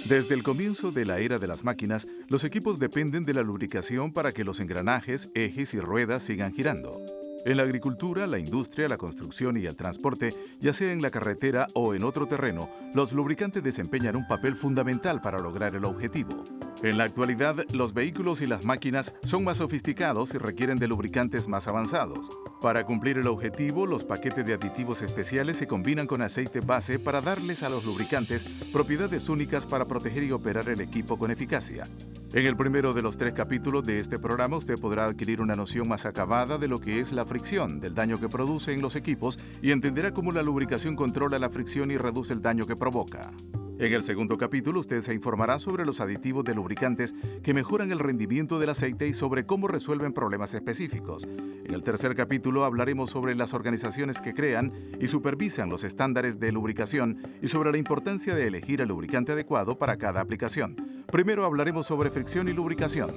Desde el comienzo de la era de las máquinas, los equipos dependen de la lubricación para que los engranajes, ejes y ruedas sigan girando. En la agricultura, la industria, la construcción y el transporte, ya sea en la carretera o en otro terreno, los lubricantes desempeñan un papel fundamental para lograr el objetivo. En la actualidad, los vehículos y las máquinas son más sofisticados y requieren de lubricantes más avanzados. Para cumplir el objetivo, los paquetes de aditivos especiales se combinan con aceite base para darles a los lubricantes propiedades únicas para proteger y operar el equipo con eficacia. En el primero de los 3 capítulos de este programa usted podrá adquirir una noción más acabada de lo que es la fricción, del daño que produce en los equipos y entenderá cómo la lubricación controla la fricción y reduce el daño que provoca. En el segundo capítulo usted se informará sobre los aditivos de lubricantes que mejoran el rendimiento del aceite y sobre cómo resuelven problemas específicos. En el tercer capítulo hablaremos sobre las organizaciones que crean y supervisan los estándares de lubricación y sobre la importancia de elegir el lubricante adecuado para cada aplicación. Primero hablaremos sobre fricción y lubricación.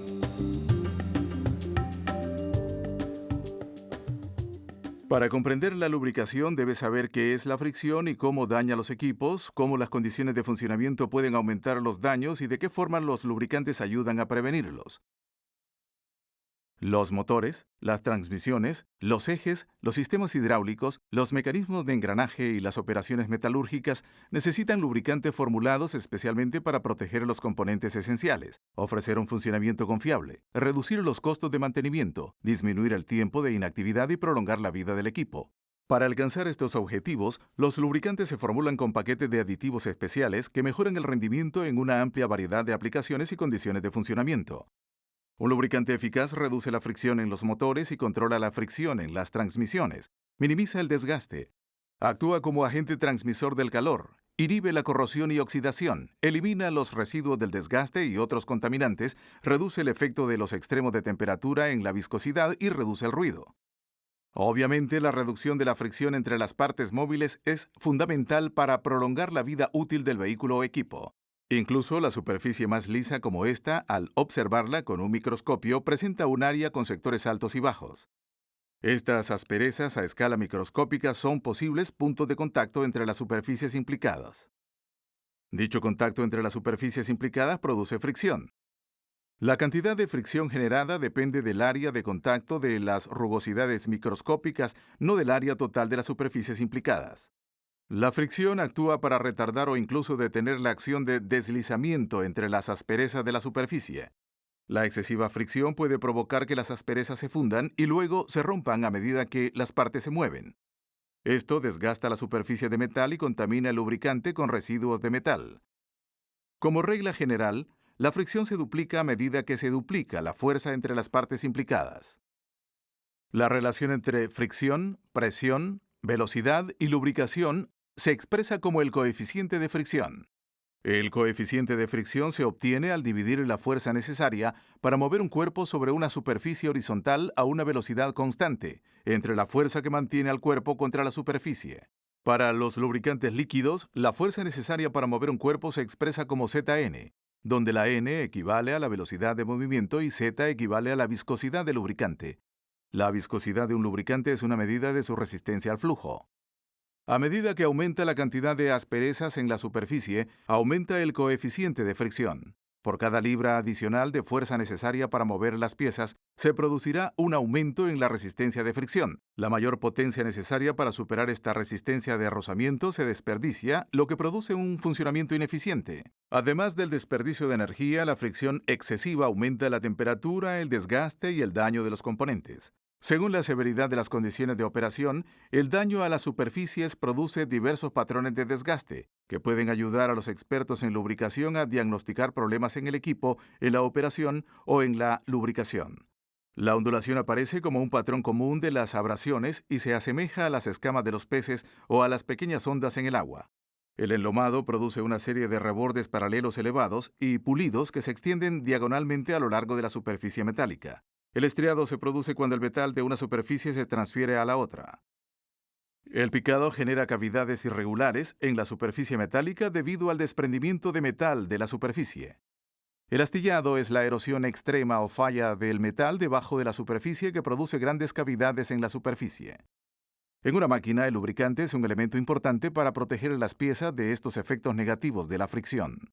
Para comprender la lubricación debes saber qué es la fricción y cómo daña los equipos, cómo las condiciones de funcionamiento pueden aumentar los daños y de qué forma los lubricantes ayudan a prevenirlos. Los motores, las transmisiones, los ejes, los sistemas hidráulicos, los mecanismos de engranaje y las operaciones metalúrgicas necesitan lubricantes formulados especialmente para proteger los componentes esenciales, ofrecer un funcionamiento confiable, reducir los costos de mantenimiento, disminuir el tiempo de inactividad y prolongar la vida del equipo. Para alcanzar estos objetivos, los lubricantes se formulan con paquetes de aditivos especiales que mejoran el rendimiento en una amplia variedad de aplicaciones y condiciones de funcionamiento. Un lubricante eficaz reduce la fricción en los motores y controla la fricción en las transmisiones, minimiza el desgaste, actúa como agente transmisor del calor, inhibe la corrosión y oxidación, elimina los residuos del desgaste y otros contaminantes, reduce el efecto de los extremos de temperatura en la viscosidad y reduce el ruido. Obviamente, la reducción de la fricción entre las partes móviles es fundamental para prolongar la vida útil del vehículo o equipo. Incluso la superficie más lisa como esta, al observarla con un microscopio, presenta un área con sectores altos y bajos. Estas asperezas a escala microscópica son posibles puntos de contacto entre las superficies implicadas. Dicho contacto entre las superficies implicadas produce fricción. La cantidad de fricción generada depende del área de contacto de las rugosidades microscópicas, no del área total de las superficies implicadas. La fricción actúa para retardar o incluso detener la acción de deslizamiento entre las asperezas de la superficie. La excesiva fricción puede provocar que las asperezas se fundan y luego se rompan a medida que las partes se mueven. Esto desgasta la superficie de metal y contamina el lubricante con residuos de metal. Como regla general, la fricción se duplica a medida que se duplica la fuerza entre las partes implicadas. La relación entre fricción, presión, velocidad y lubricación se expresa como el coeficiente de fricción. El coeficiente de fricción se obtiene al dividir la fuerza necesaria para mover un cuerpo sobre una superficie horizontal a una velocidad constante, entre la fuerza que mantiene al cuerpo contra la superficie. Para los lubricantes líquidos, la fuerza necesaria para mover un cuerpo se expresa como Zn, donde la n equivale a la velocidad de movimiento y z equivale a la viscosidad del lubricante. La viscosidad de un lubricante es una medida de su resistencia al flujo. A medida que aumenta la cantidad de asperezas en la superficie, aumenta el coeficiente de fricción. Por cada libra adicional de fuerza necesaria para mover las piezas, se producirá un aumento en la resistencia de fricción. La mayor potencia necesaria para superar esta resistencia de rozamiento se desperdicia, lo que produce un funcionamiento ineficiente. Además del desperdicio de energía, la fricción excesiva aumenta la temperatura, el desgaste y el daño de los componentes. Según la severidad de las condiciones de operación, el daño a las superficies produce diversos patrones de desgaste, que pueden ayudar a los expertos en lubricación a diagnosticar problemas en el equipo, en la operación o en la lubricación. La ondulación aparece como un patrón común de las abrasiones y se asemeja a las escamas de los peces o a las pequeñas ondas en el agua. El enlomado produce una serie de rebordes paralelos elevados y pulidos que se extienden diagonalmente a lo largo de la superficie metálica. El estriado se produce cuando el metal de una superficie se transfiere a la otra. El picado genera cavidades irregulares en la superficie metálica debido al desprendimiento de metal de la superficie. El astillado es la erosión extrema o falla del metal debajo de la superficie que produce grandes cavidades en la superficie. En una máquina, el lubricante es un elemento importante para proteger las piezas de estos efectos negativos de la fricción.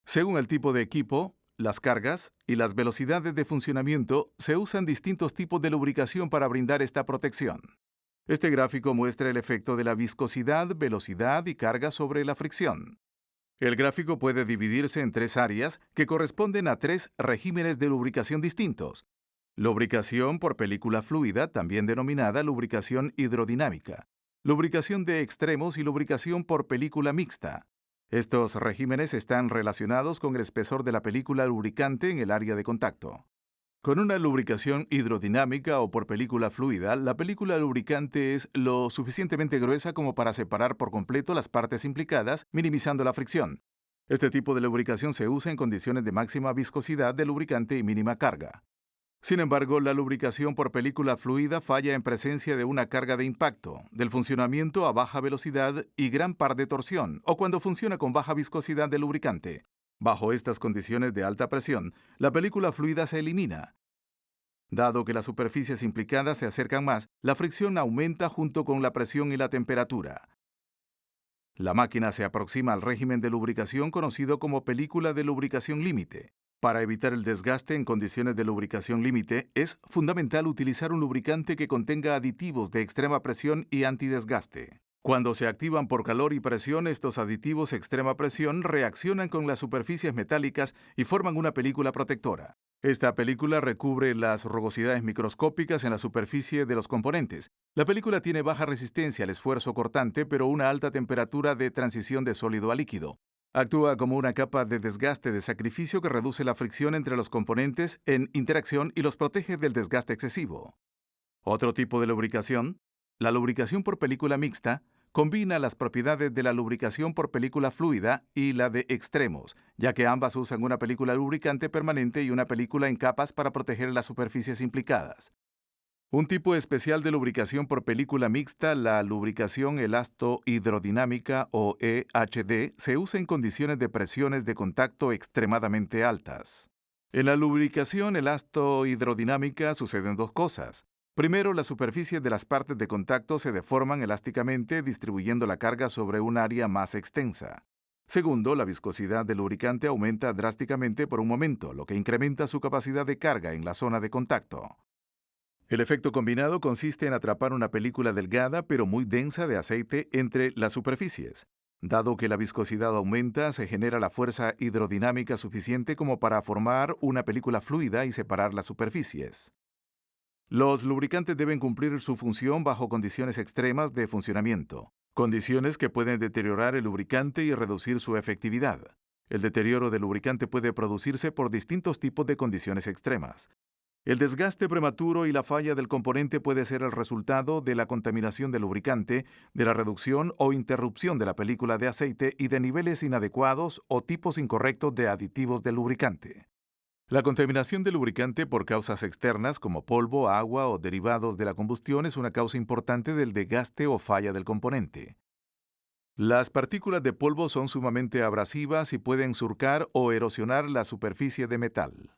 Según el tipo de equipo, las cargas y las velocidades de funcionamiento, se usan distintos tipos de lubricación para brindar esta protección. Este gráfico muestra el efecto de la viscosidad, velocidad y carga sobre la fricción. El gráfico puede dividirse en tres áreas que corresponden a tres regímenes de lubricación distintos. Lubricación por película fluida, también denominada lubricación hidrodinámica. Lubricación de extremos y lubricación por película mixta. Estos regímenes están relacionados con el espesor de la película lubricante en el área de contacto. Con una lubricación hidrodinámica o por película fluida, la película lubricante es lo suficientemente gruesa como para separar por completo las partes implicadas, minimizando la fricción. Este tipo de lubricación se usa en condiciones de máxima viscosidad del lubricante y mínima carga. Sin embargo, la lubricación por película fluida falla en presencia de una carga de impacto, del funcionamiento a baja velocidad y gran par de torsión, o cuando funciona con baja viscosidad del lubricante. Bajo estas condiciones de alta presión, la película fluida se elimina. Dado que las superficies implicadas se acercan más, la fricción aumenta junto con la presión y la temperatura. La máquina se aproxima al régimen de lubricación conocido como película de lubricación límite. Para evitar el desgaste en condiciones de lubricación límite, es fundamental utilizar un lubricante que contenga aditivos de extrema presión y antidesgaste. Cuando se activan por calor y presión, estos aditivos extrema presión reaccionan con las superficies metálicas y forman una película protectora. Esta película recubre las rugosidades microscópicas en la superficie de los componentes. La película tiene baja resistencia al esfuerzo cortante, pero una alta temperatura de transición de sólido a líquido. Actúa como una capa de desgaste de sacrificio que reduce la fricción entre los componentes en interacción y los protege del desgaste excesivo. Otro tipo de lubricación, la lubricación por película mixta, combina las propiedades de la lubricación por película fluida y la de extremos, ya que ambas usan una película lubricante permanente y una película en capas para proteger las superficies implicadas. Un tipo especial de lubricación por película mixta, la lubricación elasto-hidrodinámica o EHD, se usa en condiciones de presiones de contacto extremadamente altas. En la lubricación elasto-hidrodinámica suceden dos cosas. Primero, las superficies de las partes de contacto se deforman elásticamente distribuyendo la carga sobre un área más extensa. Segundo, la viscosidad del lubricante aumenta drásticamente por un momento, lo que incrementa su capacidad de carga en la zona de contacto. El efecto combinado consiste en atrapar una película delgada pero muy densa de aceite entre las superficies. Dado que la viscosidad aumenta, se genera la fuerza hidrodinámica suficiente como para formar una película fluida y separar las superficies. Los lubricantes deben cumplir su función bajo condiciones extremas de funcionamiento, condiciones que pueden deteriorar el lubricante y reducir su efectividad. El deterioro del lubricante puede producirse por distintos tipos de condiciones extremas. El desgaste prematuro y la falla del componente puede ser el resultado de la contaminación del lubricante, de la reducción o interrupción de la película de aceite y de niveles inadecuados o tipos incorrectos de aditivos del lubricante. La contaminación del lubricante por causas externas como polvo, agua o derivados de la combustión es una causa importante del desgaste o falla del componente. Las partículas de polvo son sumamente abrasivas y pueden surcar o erosionar la superficie de metal.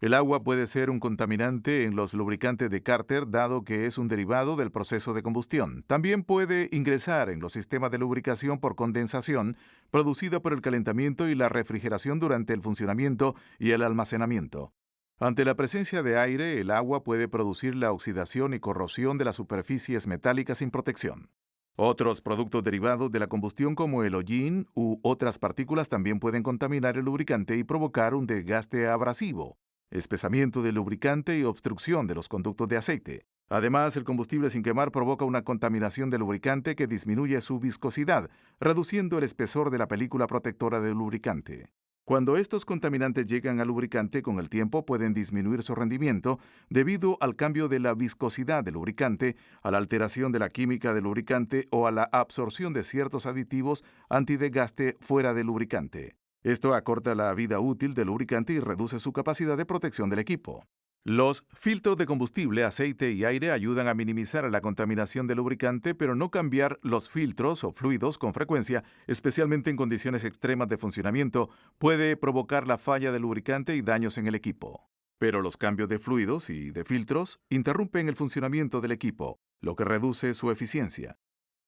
El agua puede ser un contaminante en los lubricantes de cárter dado que es un derivado del proceso de combustión. También puede ingresar en los sistemas de lubricación por condensación, producida por el calentamiento y la refrigeración durante el funcionamiento y el almacenamiento. Ante la presencia de aire, el agua puede producir la oxidación y corrosión de las superficies metálicas sin protección. Otros productos derivados de la combustión como el hollín u otras partículas también pueden contaminar el lubricante y provocar un desgaste abrasivo, espesamiento del lubricante y obstrucción de los conductos de aceite. Además, el combustible sin quemar provoca una contaminación del lubricante que disminuye su viscosidad, reduciendo el espesor de la película protectora del lubricante. Cuando estos contaminantes llegan al lubricante con el tiempo pueden disminuir su rendimiento debido al cambio de la viscosidad del lubricante, a la alteración de la química del lubricante o a la absorción de ciertos aditivos antidesgaste fuera del lubricante. Esto acorta la vida útil del lubricante y reduce su capacidad de protección del equipo. Los filtros de combustible, aceite y aire ayudan a minimizar la contaminación del lubricante, pero no cambiar los filtros o fluidos con frecuencia, especialmente en condiciones extremas de funcionamiento, puede provocar la falla del lubricante y daños en el equipo. Pero los cambios de fluidos y de filtros interrumpen el funcionamiento del equipo, lo que reduce su eficiencia.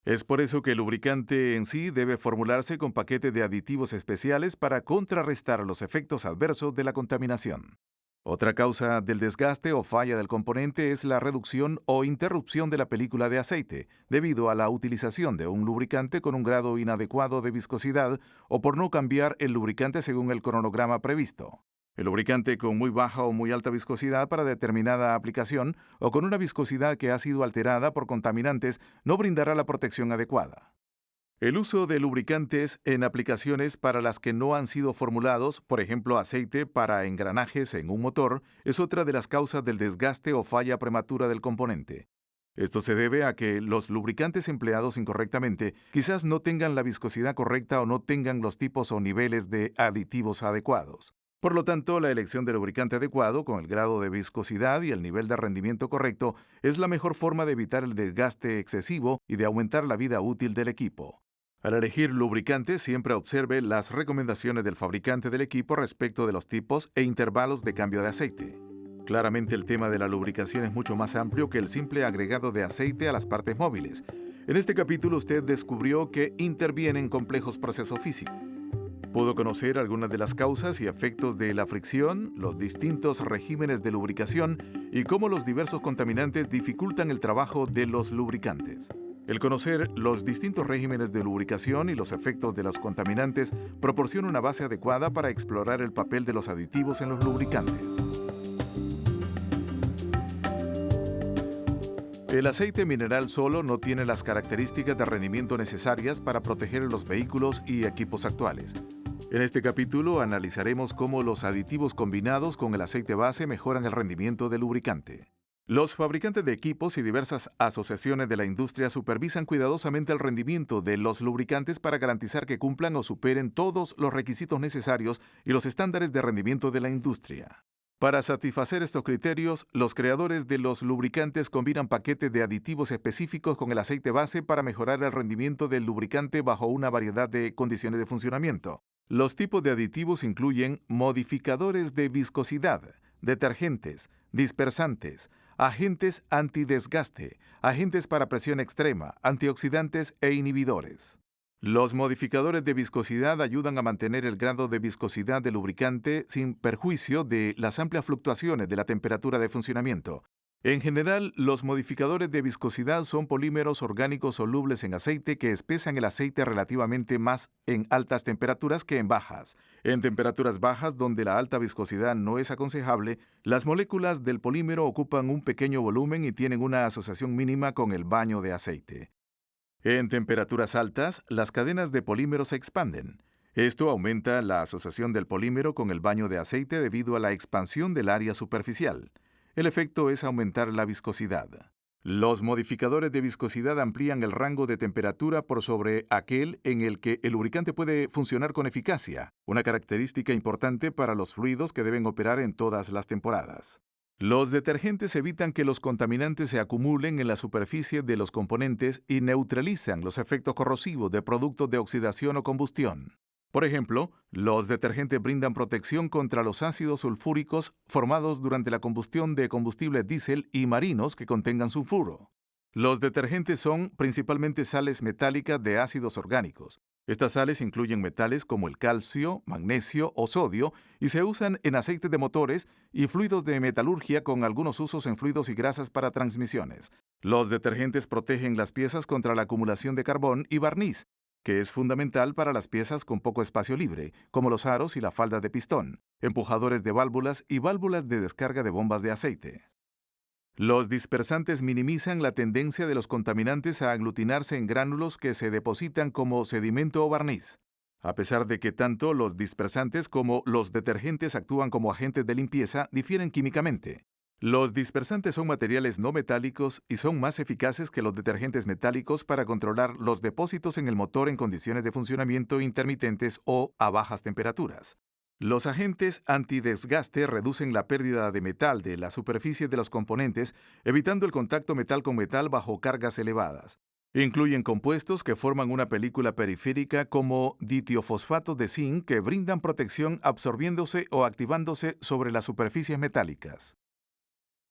Es por eso que el lubricante en sí debe formularse con paquetes de aditivos especiales para contrarrestar los efectos adversos de la contaminación. Otra causa del desgaste o falla del componente es la reducción o interrupción de la película de aceite, debido a la utilización de un lubricante con un grado inadecuado de viscosidad o por no cambiar el lubricante según el cronograma previsto. El lubricante con muy baja o muy alta viscosidad para determinada aplicación o con una viscosidad que ha sido alterada por contaminantes no brindará la protección adecuada. El uso de lubricantes en aplicaciones para las que no han sido formulados, por ejemplo aceite para engranajes en un motor, es otra de las causas del desgaste o falla prematura del componente. Esto se debe a que los lubricantes empleados incorrectamente quizás no tengan la viscosidad correcta o no tengan los tipos o niveles de aditivos adecuados. Por lo tanto, la elección del lubricante adecuado, con el grado de viscosidad y el nivel de rendimiento correcto, es la mejor forma de evitar el desgaste excesivo y de aumentar la vida útil del equipo. Al elegir lubricante, siempre observe las recomendaciones del fabricante del equipo respecto de los tipos e intervalos de cambio de aceite. Claramente el tema de la lubricación es mucho más amplio que el simple agregado de aceite a las partes móviles. En este capítulo usted descubrió que intervienen complejos procesos físicos. Pudo conocer algunas de las causas y efectos de la fricción, los distintos regímenes de lubricación y cómo los diversos contaminantes dificultan el trabajo de los lubricantes. El conocer los distintos regímenes de lubricación y los efectos de los contaminantes proporciona una base adecuada para explorar el papel de los aditivos en los lubricantes. El aceite mineral solo no tiene las características de rendimiento necesarias para proteger los vehículos y equipos actuales. En este capítulo analizaremos cómo los aditivos combinados con el aceite base mejoran el rendimiento del lubricante. Los fabricantes de equipos y diversas asociaciones de la industria supervisan cuidadosamente el rendimiento de los lubricantes para garantizar que cumplan o superen todos los requisitos necesarios y los estándares de rendimiento de la industria. Para satisfacer estos criterios, los creadores de los lubricantes combinan paquetes de aditivos específicos con el aceite base para mejorar el rendimiento del lubricante bajo una variedad de condiciones de funcionamiento. Los tipos de aditivos incluyen modificadores de viscosidad, detergentes, dispersantes, agentes antidesgaste, agentes para presión extrema, antioxidantes e inhibidores. Los modificadores de viscosidad ayudan a mantener el grado de viscosidad del lubricante sin perjuicio de las amplias fluctuaciones de la temperatura de funcionamiento. En general, los modificadores de viscosidad son polímeros orgánicos solubles en aceite que espesan el aceite relativamente más en altas temperaturas que en bajas. En temperaturas bajas, donde la alta viscosidad no es aconsejable, las moléculas del polímero ocupan un pequeño volumen y tienen una asociación mínima con el baño de aceite. En temperaturas altas, las cadenas de polímeros se expanden. Esto aumenta la asociación del polímero con el baño de aceite debido a la expansión del área superficial. El efecto es aumentar la viscosidad. Los modificadores de viscosidad amplían el rango de temperatura por sobre aquel en el que el lubricante puede funcionar con eficacia, una característica importante para los fluidos que deben operar en todas las temporadas. Los detergentes evitan que los contaminantes se acumulen en la superficie de los componentes y neutralizan los efectos corrosivos de productos de oxidación o combustión. Por ejemplo, los detergentes brindan protección contra los ácidos sulfúricos formados durante la combustión de combustibles diésel y marinos que contengan sulfuro. Los detergentes son principalmente sales metálicas de ácidos orgánicos. Estas sales incluyen metales como el calcio, magnesio o sodio y se usan en aceites de motores y fluidos de metalurgia con algunos usos en fluidos y grasas para transmisiones. Los detergentes protegen las piezas contra la acumulación de carbón y barniz, que es fundamental para las piezas con poco espacio libre, como los aros y la falda de pistón, empujadores de válvulas y válvulas de descarga de bombas de aceite. Los dispersantes minimizan la tendencia de los contaminantes a aglutinarse en gránulos que se depositan como sedimento o barniz. A pesar de que tanto los dispersantes como los detergentes actúan como agentes de limpieza, difieren químicamente. Los dispersantes son materiales no metálicos y son más eficaces que los detergentes metálicos para controlar los depósitos en el motor en condiciones de funcionamiento intermitentes o a bajas temperaturas. Los agentes antidesgaste reducen la pérdida de metal de la superficie de los componentes, evitando el contacto metal con metal bajo cargas elevadas. Incluyen compuestos que forman una película periférica como ditiofosfatos de zinc que brindan protección absorbiéndose o activándose sobre las superficies metálicas.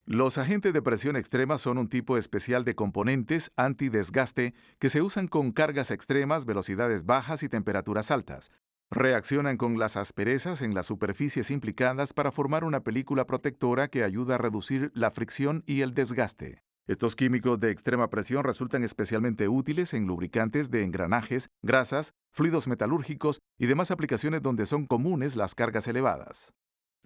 Los agentes de presión extrema son un tipo especial de componentes antidesgaste que se usan con cargas extremas, velocidades bajas y temperaturas altas. Reaccionan con las asperezas en las superficies implicadas para formar una película protectora que ayuda a reducir la fricción y el desgaste. Estos químicos de extrema presión resultan especialmente útiles en lubricantes de engranajes, grasas, fluidos metalúrgicos y demás aplicaciones donde son comunes las cargas elevadas.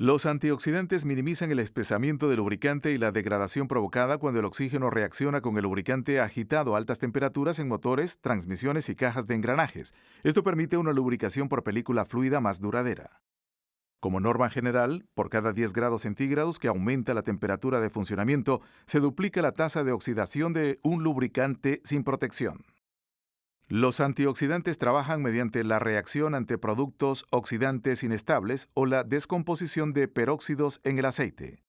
Los antioxidantes minimizan el espesamiento del lubricante y la degradación provocada cuando el oxígeno reacciona con el lubricante agitado a altas temperaturas en motores, transmisiones y cajas de engranajes. Esto permite una lubricación por película fluida más duradera. Como norma general, por cada 10 grados centígrados que aumenta la temperatura de funcionamiento, se duplica la tasa de oxidación de un lubricante sin protección. Los antioxidantes trabajan mediante la reacción ante productos oxidantes inestables o la descomposición de peróxidos en el aceite.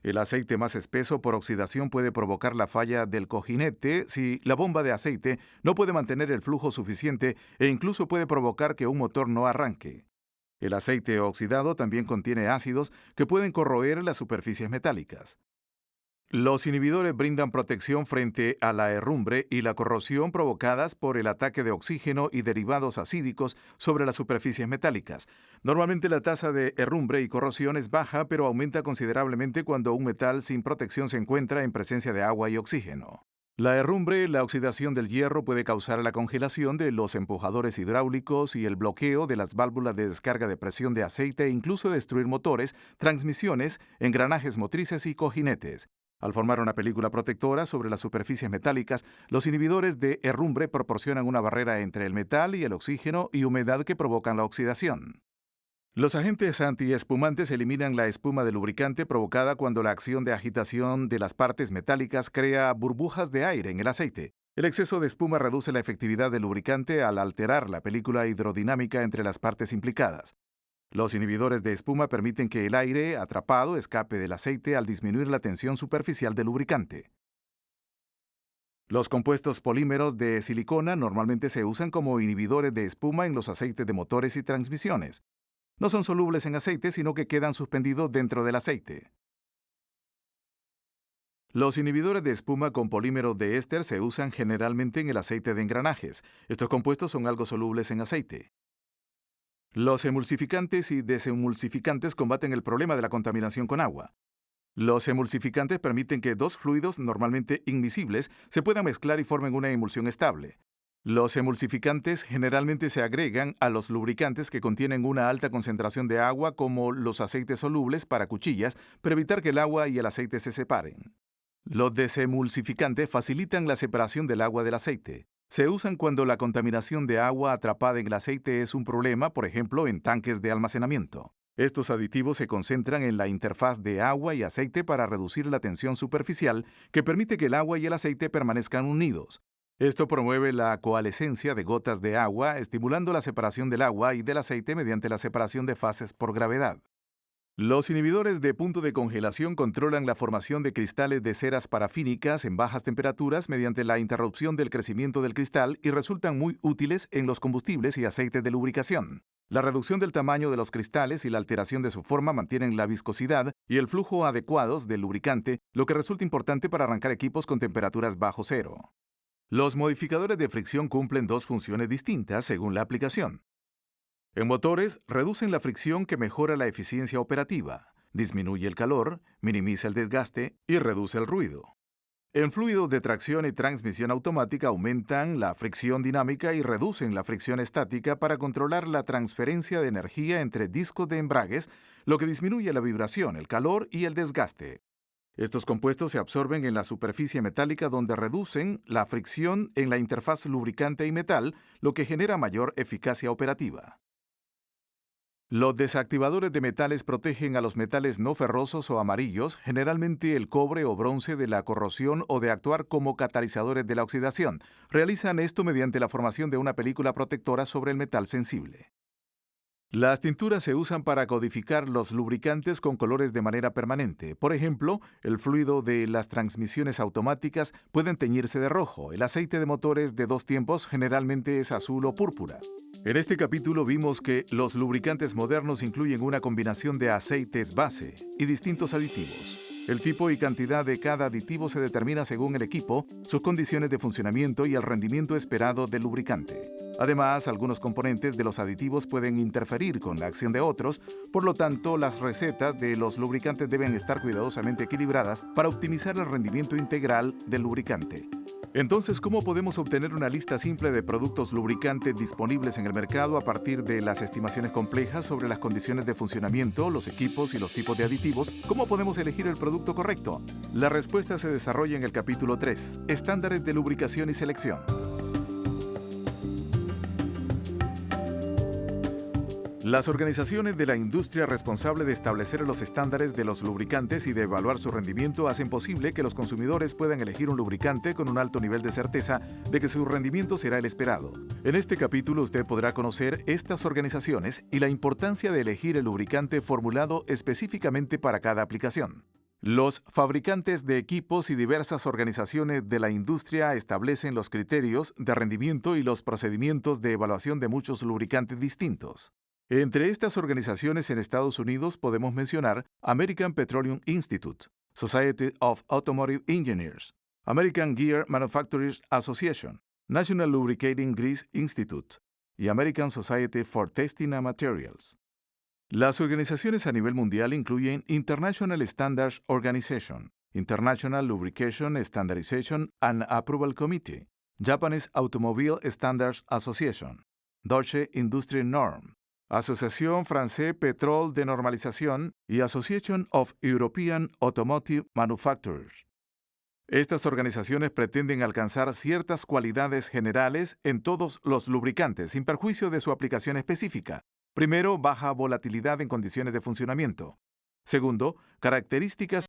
El aceite más espeso por oxidación puede provocar la falla del cojinete si la bomba de aceite no puede mantener el flujo suficiente e incluso puede provocar que un motor no arranque. El aceite oxidado también contiene ácidos que pueden corroer las superficies metálicas. Los inhibidores brindan protección frente a la herrumbre y la corrosión provocadas por el ataque de oxígeno y derivados acídicos sobre las superficies metálicas. Normalmente la tasa de herrumbre y corrosión es baja, pero aumenta considerablemente cuando un metal sin protección se encuentra en presencia de agua y oxígeno. La herrumbre, la oxidación del hierro puede causar la congelación de los empujadores hidráulicos y el bloqueo de las válvulas de descarga de presión de aceite e incluso destruir motores, transmisiones, engranajes motrices y cojinetes. Al formar una película protectora sobre las superficies metálicas, los inhibidores de herrumbre proporcionan una barrera entre el metal y el oxígeno y humedad que provocan la oxidación. Los agentes antiespumantes eliminan la espuma del lubricante provocada cuando la acción de agitación de las partes metálicas crea burbujas de aire en el aceite. El exceso de espuma reduce la efectividad del lubricante al alterar la película hidrodinámica entre las partes implicadas. Los inhibidores de espuma permiten que el aire atrapado escape del aceite al disminuir la tensión superficial del lubricante. Los compuestos polímeros de silicona normalmente se usan como inhibidores de espuma en los aceites de motores y transmisiones. No son solubles en aceite, sino que quedan suspendidos dentro del aceite. Los inhibidores de espuma con polímero de éster se usan generalmente en el aceite de engranajes. Estos compuestos son algo solubles en aceite. Los emulsificantes y desemulsificantes combaten el problema de la contaminación con agua. Los emulsificantes permiten que dos fluidos normalmente invisibles se puedan mezclar y formen una emulsión estable. Los emulsificantes generalmente se agregan a los lubricantes que contienen una alta concentración de agua, como los aceites solubles para cuchillas, para evitar que el agua y el aceite se separen. Los desemulsificantes facilitan la separación del agua del aceite. Se usan cuando la contaminación de agua atrapada en el aceite es un problema, por ejemplo, en tanques de almacenamiento. Estos aditivos se concentran en la interfaz de agua y aceite para reducir la tensión superficial que permite que el agua y el aceite permanezcan unidos. Esto promueve la coalescencia de gotas de agua, estimulando la separación del agua y del aceite mediante la separación de fases por gravedad. Los inhibidores de punto de congelación controlan la formación de cristales de ceras parafínicas en bajas temperaturas mediante la interrupción del crecimiento del cristal y resultan muy útiles en los combustibles y aceites de lubricación. La reducción del tamaño de los cristales y la alteración de su forma mantienen la viscosidad y el flujo adecuados del lubricante, lo que resulta importante para arrancar equipos con temperaturas bajo cero. Los modificadores de fricción cumplen dos funciones distintas según la aplicación. En motores, reducen la fricción que mejora la eficiencia operativa, disminuye el calor, minimiza el desgaste y reduce el ruido. En fluidos de tracción y transmisión automática aumentan la fricción dinámica y reducen la fricción estática para controlar la transferencia de energía entre discos de embragues, lo que disminuye la vibración, el calor y el desgaste. Estos compuestos se absorben en la superficie metálica donde reducen la fricción en la interfaz lubricante y metal, lo que genera mayor eficacia operativa. Los desactivadores de metales protegen a los metales no ferrosos o amarillos, generalmente el cobre o bronce, de la corrosión o de actuar como catalizadores de la oxidación. Realizan esto mediante la formación de una película protectora sobre el metal sensible. Las tinturas se usan para codificar los lubricantes con colores de manera permanente. Por ejemplo, el fluido de las transmisiones automáticas pueden teñirse de rojo. El aceite de motores de 2 tiempos generalmente es azul o púrpura. En este capítulo vimos que los lubricantes modernos incluyen una combinación de aceites base y distintos aditivos. El tipo y cantidad de cada aditivo se determina según el equipo, sus condiciones de funcionamiento y el rendimiento esperado del lubricante. Además, algunos componentes de los aditivos pueden interferir con la acción de otros, por lo tanto, las recetas de los lubricantes deben estar cuidadosamente equilibradas para optimizar el rendimiento integral del lubricante. Entonces, ¿cómo podemos obtener una lista simple de productos lubricantes disponibles en el mercado a partir de las estimaciones complejas sobre las condiciones de funcionamiento, los equipos y los tipos de aditivos? ¿Cómo podemos elegir el producto correcto? La respuesta se desarrolla en el capítulo 3, Estándares de lubricación y selección. Las organizaciones de la industria responsable de establecer los estándares de los lubricantes y de evaluar su rendimiento hacen posible que los consumidores puedan elegir un lubricante con un alto nivel de certeza de que su rendimiento será el esperado. En este capítulo usted podrá conocer estas organizaciones y la importancia de elegir el lubricante formulado específicamente para cada aplicación. Los fabricantes de equipos y diversas organizaciones de la industria establecen los criterios de rendimiento y los procedimientos de evaluación de muchos lubricantes distintos. Entre estas organizaciones en Estados Unidos podemos mencionar American Petroleum Institute, Society of Automotive Engineers, American Gear Manufacturers Association, National Lubricating Grease Institute y American Society for Testing and Materials. Las organizaciones a nivel mundial incluyen International Standards Organization, International Lubrication Standardization and Approval Committee, Japanese Automobile Standards Association, Deutsche Industrienorm, Asociación Française Pétrole de Normalización y Association of European Automotive Manufacturers. Estas organizaciones pretenden alcanzar ciertas cualidades generales en todos los lubricantes, sin perjuicio de su aplicación específica. Primero, baja volatilidad en condiciones de funcionamiento. Segundo, características